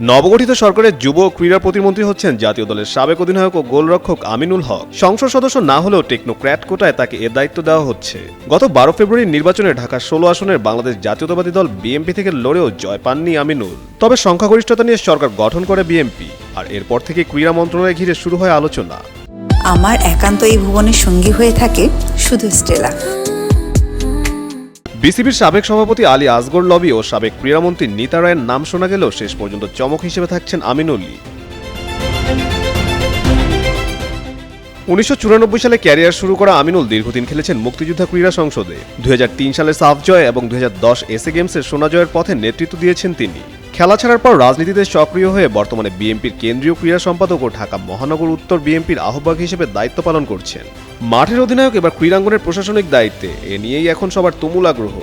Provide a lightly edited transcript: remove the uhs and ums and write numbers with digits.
নবগঠিত সরকারের যুব ও ক্রীড়া প্রতিমন্ত্রী হচ্ছেন জাতীয় দলের সাবেক অধিনায়ক ও গোলরক্ষক আমিনুল হক। সংসদ সদস্য না হলেও টেকনোক্র্যাট কোটায় তাকে এ দায়িত্ব দেওয়া হচ্ছে। গত 12 ফেব্রুয়ারির নির্বাচনে ঢাকার 16 আসনের বাংলাদেশ জাতীয়তাবাদী দল বিএনপি থেকে লড়েও জয় পাননি আমিনুল। তবে সংখ্যাগরিষ্ঠতা নিয়ে সরকার গঠন করে বিএনপি, আর এরপর থেকে ক্রীড়া মন্ত্রণালয় ঘিরে শুরু হয় আলোচনা। আমার একান্ত এই ভুবনের সঙ্গী হয়ে থাকে শুধু স্টেলা। বিসিবির সাবেক সভাপতি আলী আসগর লবি ও সাবেক ক্রীড়ামন্ত্রী নীতা রায়ের নাম শোনা গেলেও শেষ পর্যন্ত চমক হিসেবে থাকছেন আমিনুলই। 1994 সালে ক্যারিয়ার শুরু করা আমিনুল দীর্ঘদিন খেলেছেন মুক্তিযোদ্ধা ক্রীড়া সংসদে। 2003 সালে সাফ জয় এবং 2010 এসএ গেমসের সোনা জয়ের পথে নেতৃত্ব দিয়েছেন তিনি। খেলা ছাড়ার পর রাজনীতিতে সক্রিয় হয়ে বর্তমানে বিএনপির কেন্দ্রীয় ক্রীড়া সম্পাদক ও ঢাকা মহানগর উত্তর বিএনপির আহ্বায়ক হিসেবে দায়িত্ব পালন করছেন। মাঠের অধিনায়ক এবার ক্রীড়াঙ্গনের প্রশাসনিক দায়িত্বে, এ নিয়েই এখন সবার তুমুল আগ্রহ।